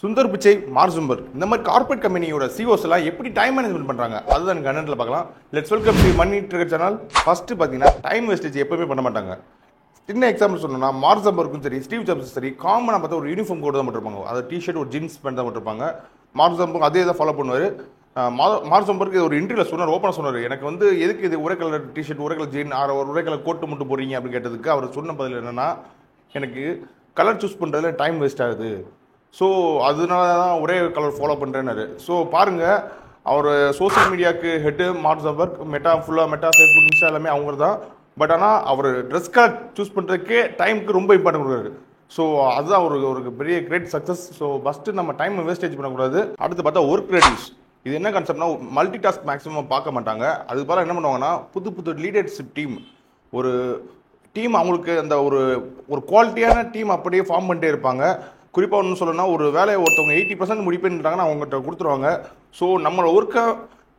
Sundar Pichai, mark ஜும்பர்க் இந்த மாதிரி corporate கம்பெனியோட சிஓஸ் எல்லாம் எப்படி டைம் மேனேஜ்மெண்ட் பண்றாங்க அதுதான் கண்டென்ட்ல பார்க்கலாம். Let's welcome to money trigger channel. First பார்த்தீங்கன்னா டைம் வேஸ்டேஜ் எப்பவுமே பண்ண மாட்டாங்க. சின்ன எக்ஸாம்பிள் சொல்லணும்னா மார்க் ஜும்பர்க்கும் சரி ஸ்டீவ் ஜாப்ஸும் சரி காமனாக பார்த்தா ஒரு யூனிஃபார்ம் கோட் தான் போட்டிருப்பாங்க. அது டிஷர்ட் ஒரு ஜீன்ஸ் பேண்ட் தான் போட்டிருப்பாங்க. மார்க் ஜும்பர்க் அதே தான் ஃபாலோ பண்ணுவார். மார்க் ஜும்பர்க் ஒரு இன்டர்வியூல சொன்னார், ஓப்பனாக சொன்னார், எனக்கு வந்து எதுக்கு இது ஒரே கலர் டிஷர்ட் ஒரே கலர் ஜீன் ஒரே கலர் கோட்டு மட்டும் போடுறீங்க அப்படின்னு கேட்டதுக்கு அவர் சொன்ன பதில் என்னன்னா, எனக்கு கலர் சூஸ் பண்ணுறதுல டைம் வேஸ்ட் ஆகுது, ஸோ அதனால தான் ஒரே கலர் ஃபாலோ பண்ணுறேன்னாரு. ஸோ பாருங்கள், அவர் சோசியல் மீடியாவுக்கு ஹெட்டு மார்க் ஜும்பர்க், ஃபுல்லாக மெட்டா, ஃபேஸ்புக், இன்ஸ்டா எல்லாமே அவங்க தான். பட் ஆனால் அவர் ட்ரெஸ் கலர் சூஸ் பண்ணுறதுக்கே டைமுக்கு ரொம்ப இம்பார்ட்டன்ட் கொடுக்குறாரு. ஸோ அதுதான் ஒரு பெரிய கிரேட் சக்ஸஸ். ஸோ ஃபஸ்ட்டு நம்ம டைம் வேஸ்டேஜ் பண்ணக்கூடாது. அடுத்து பார்த்தா ஒர்க் ரெடியூஸ். இது என்ன கான்செப்ட்னா, மல்டி டாஸ்க் மேக்ஸிமம் பார்க்க மாட்டாங்க. அதுக்கு பதிலாக என்ன பண்ணுவாங்கன்னா, புது லீடர்ஷிப் டீம், ஒரு டீம் அவங்களுக்கு அந்த ஒரு குவாலிட்டியான டீம் அப்படியே ஃபார்ம் பண்ணிட்டே இருப்பாங்க. குறிப்பாக ஒன்று சொல்லணும்னா, ஒரு வேலையை ஒருத்தவங்க 80% முடிப்பேன்ட்டாங்கன்னா அவங்ககிட்ட கொடுத்துருவாங்க. ஸோ நம்மளோட ஒர்க்கை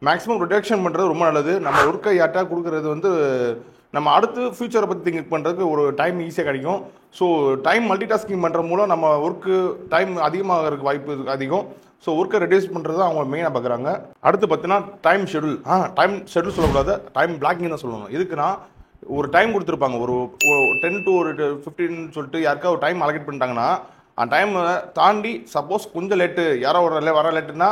மேக்ஸிமம் ரிடக்ஷன் பண்ணுறது ரொம்ப நல்லது. நம்ம ஒர்க்கை யார்ட்டா கொடுக்குறது வந்து நம்ம அடுத்து ஃபியூச்சரை பற்றி திங்க் பண்ணுறதுக்கு ஒரு டைம் ஈஸியாக கிடைக்கும். ஸோ டைம் மல்டி டாஸ்கிங் பண்ணுற மூலம் நம்ம ஒர்க்கு டைம் அதிகமாகிறதுக்கு வாய்ப்பு அதிகம். ஸோ ஒர்க்கை ரெடியூஸ் பண்ணுறது அவங்க மெயினாக பார்க்குறாங்க. அடுத்து பார்த்தீங்கன்னா டைம் ஷெடியூல் சொல்லக்கூடாது, டைம் பிளாக்கிங் தான் சொல்லணும். எதுக்குன்னா, ஒரு டைம் கொடுத்துருப்பாங்க, ஒரு 10 to 15 சொல்லிட்டு யாருக்கா ஒரு டைம் அலோகேட் பண்ணிட்டாங்கன்னா, அந்த டைமை தாண்டி சப்போஸ் கொஞ்சம் லேட்டு யாரோ வர லேட்டுன்னா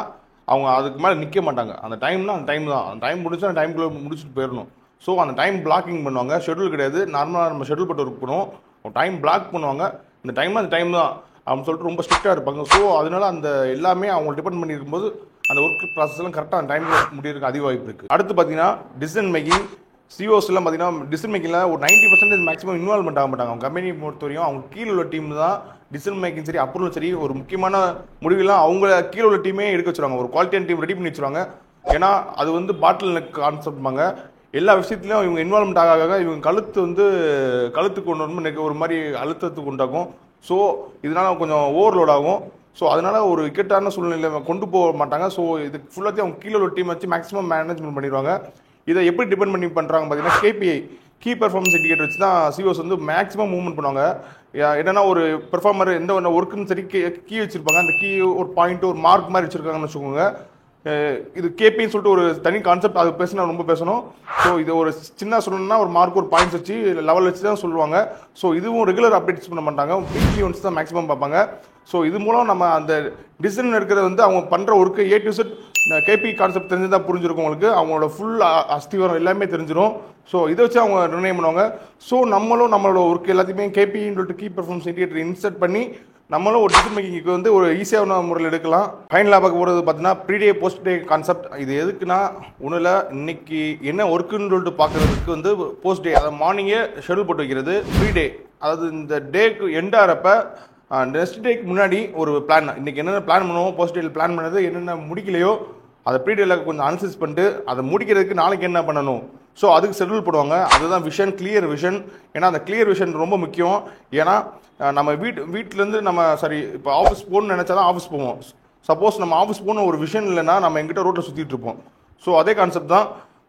அவங்க அதுக்கு மேலே நிற்க மாட்டாங்க. அந்த டைம்னா அந்த டைம் தான், அந்த டைம் முடிச்சா அந்த டைம்குள்ளே முடிச்சுட்டு போயிடணும். ஸோ அந்த டைம் பிளாக்கிங் பண்ணுவாங்க. ஷெடியூல் கிடையாது, நார்மலாக நம்ம ஷெடியூல் போட்டு ஒர்க் பண்ணுவோம். டைம் பிளாக் பண்ணுவாங்க. இந்த டைம்னா அந்த டைம் தான் அப்படின்னு சொல்லிட்டு ரொம்ப ஸ்ட்ரிக்டாக இருப்பாங்க. ஸோ அதனால அந்த எல்லாமே அவங்க டிபெண்ட் பண்ணியிருக்கும்போது அந்த ஒர்க் ப்ராசஸ் எல்லாம் கரெக்டாக அந்த டைமில் முடியறதுக்கு அதிக வாய்ப்பு இருக்குது. அடுத்து பார்த்தீங்கன்னா டிசிஷன் மேக்கிங். சிஓஸ்லாம் பார்த்தீங்கன்னா டிசிஷன் மேக்கிங்கில் ஒரு 90% மேக்ஸிமம் இன்வால்வ்மெண்ட் ஆக மாட்டாங்க. அவங்க கம்பெனியை பொறுத்தவரையும் அவங்க கீழே உள்ள டீம் தான் டிசிஷன் மேக்கிங் சரி அப்ரூவல் சரி ஒரு முக்கியமான முடிவுலாம் அவங்க கீழே உள்ள டீமே எடுக்க வச்சுருவாங்க. ஒரு குவாலிட்டியான டீம் ரெடி பண்ணி வச்சுருவாங்க. ஏன்னா அது வந்து பாட்டில் நெக் கான்செப்ட்பாங்க. எல்லா விஷயத்துலையும் இவங்க இன்வால்வ்மெண்ட் ஆக இவங்க கழுத்துக்கு ஒன்று ஒரு மாதிரி அழுத்தத்துக்கு உண்டாகும். ஸோ இதனால் கொஞ்சம் ஓவர்லோட் ஆகும். ஸோ அதனால் ஒரு இக்கட்டான சூழ்நிலையை கொண்டு போக மாட்டாங்க. ஸோ இது ஃபுல்லாத்தையும் அவங்க கீழே உள்ள டீம் வச்சு மேக்ஸிமம் மேனேஜ்மெண்ட் பண்ணிடுவாங்க. இதை எப்படி டிபெண்ட் பண்ணி பண்ணுறாங்க பார்த்தீங்கன்னா, KPI கீ பெர்ஃபார்மன்ஸ் இண்டிகேட்டர் வச்சு தான் சிஓஸ் வந்து மேக்ஸிமம் மூவ்மெண்ட் பண்ணுவாங்க. என்னென்னா, ஒரு பெர்ஃபார்மர் எந்த ஒர்க்குன்னு சரி கீ வச்சுருப்பாங்க. அந்த கீ ஒரு பாயிண்ட் ஒரு மார்க் மாதிரி வச்சுருக்காங்கன்னு வச்சுக்கோங்க. இது கேபின்னு சொல்லிட்டு ஒரு தனி கான்செப்ட், அது பேசினா ரொம்ப பேசணும். ஸோ இது ஒரு சின்ன சொல்லணும்னா ஒரு மார்க் ஒரு பாயிண்ட்ஸ் வச்சு லெவல் வச்சு தான் சொல்லுவாங்க. ஸோ இதுவும் ரெகுலர் அப்டேட்ஸ் பண்ண மாட்டாங்க, வீக்லி ஒன்ஸ் தான் மேக்ஸிமம் பார்ப்பாங்க. ஸோ இது மூலம் நம்ம அந்த டிசிஷன் எடுக்கிறது வந்து அவங்க பண்ணுற ஒர்க்கு A to Z கேபி கான்செப்ட் தெரிஞ்சு தான் புரிஞ்சிருக்கும் உங்களுக்கு. அவங்களோட ஃபுல் அஸ்திவாரம் எல்லாமே தெரிஞ்சிடும். ஸோ இதை வச்சு அவங்க நிர்ணயம் பண்ணுவாங்க. ஸோ நம்மளோட ஒர்க் எல்லாத்தையுமே கேபின்னு சொல்லிட்டு கீ பெர்ஃபார்மன்ஸ் இண்டிகேட்டர் இன்சர்ட் பண்ணி நம்மளும் ஒரு டிசிஷன் மேக்கிங்க்கு வந்து ஒரு ஈஸியான முறையில் எடுக்கலாம். ஃபைனலாக பார்க்க போகிறது பார்த்தீங்கன்னா ப்ரீடே போஸ்ட் டே கான்செப்ட். இது எதுக்குன்னா, ஒன்றும் இல்லை, இன்னைக்கு என்ன ஒர்க்குன்னு சொல்லிட்டு பார்க்குறதுக்கு வந்து போஸ்ட் டே, அதாவது மார்னிங்கே ஷெடியூல் போட்டு வைக்கிறது. ப்ரீடே அதாவது இந்த டேக்கு எண்ட் ஆகிறப்ப நெக்ஸ்ட் டேக்கு முன்னாடி ஒரு பிளான், இன்றைக்கி என்னென்ன பிளான் பண்ணுவோம், போஸ்ட் டேயில் பிளான் பண்ணது என்னென்ன முடிக்கலையோ அதை ப்ரீடேயில் கொஞ்சம் அனலைசிஸ் பண்ணிட்டு அதை முடிக்கிறதுக்கு நாளைக்கு என்ன பண்ணணும், ஸோ அதுக்கு ஷெடியூல் போடுவாங்க. அதுதான் விஷன், கிளியர் விஷன். ஏன்னா அந்த கிளியர் விஷன் ரொம்ப முக்கியம். ஏன்னா நம்ம வீட்டிலேருந்து நம்ம இப்போ ஆஃபீஸ் போகணும்னு நினச்சா தான் ஆஃபீஸ் போவோம். சப்போஸ் நம்ம ஆஃபீஸ் போகணும் ஒரு விஷன் இல்லைன்னா நம்ம எங்கிட்ட ரோட்டில் சுற்றிட்டு இருப்போம். ஸோ அதே கான்செப்ட் தான்.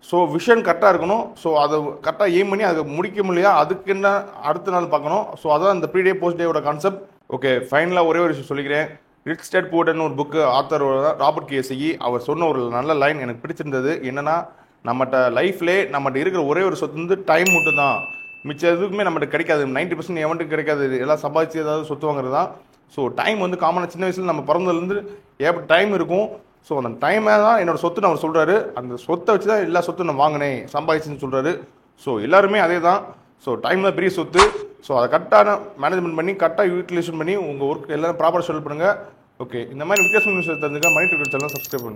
ஸோ விஷன் கரெக்டாக இருக்கணும். ஸோ அதை கரெக்டாக எய்ம் பண்ணி அதை முடிக்க முடியலையா அதுக்கு என்ன அடுத்த நாள் பார்க்கணும். ஸோ அதான் இந்த ப்ரீடே போஸ்ட் டேவோட கான்செப்ட். ஓகே, ஃபைனலாக ஒரே ஒரு விஷயம் சொல்லிக்கிறேன். ரிச் டேட் புவர் டேட்னு ஒரு புக்கு ஆத்தர் ராபர்ட் கியோசாகி. அவர் சொன்ன ஒரு நல்ல லைன் எனக்கு பிடிச்சிருந்தது. என்னென்னா, நம்மகிட்ட லைஃப்லேயே நம்மகிட்ட இருக்கிற ஒரே ஒரு சொத்து வந்து டைம் மட்டும் தான். மிச்சம் எதுக்குமே நம்மகிட்ட கிடைக்காது. 90% எவன்ட்டுக்கு கிடைக்காது. எல்லாம் சம்பாதிச்சு ஏதாவது சொத்து வாங்குறது தான். ஸோ டைம் வந்து காமனாக சின்ன வயசில் நம்ம பிறந்ததுலேருந்து ஏற்பட்ட டைம் இருக்கும். ஸோ அந்த டைமை தான் என்னோடய சொத்துன்னு அவர் சொல்கிறாரு. அந்த சொத்தை வச்சு தான் எல்லா சொத்தும் நான் வாங்கினேன் சம்பாதிச்சுன்னு சொல்கிறாரு. ஸோ எல்லாருமே அதே தான். ஸோ டைம் தான் பெரிய சொத்து. ஸோ அதை கரெக்டான மேனேஜ்மெண்ட் பண்ணி கரெக்டாக யூட்டிலைசேஷன் பண்ணி உங்கள் ஒர்க் எல்லாம் ப்ராப்பராக ஷெடியூல் பண்ணுங்கள். ஓகே, இந்த மாதிரி வித்தியாசமான விஷயத்தை தெரிஞ்சுக்க மணி ட்ரிகர் சேனல் சப்ஸ்கிரைப் பண்ணுங்கள்.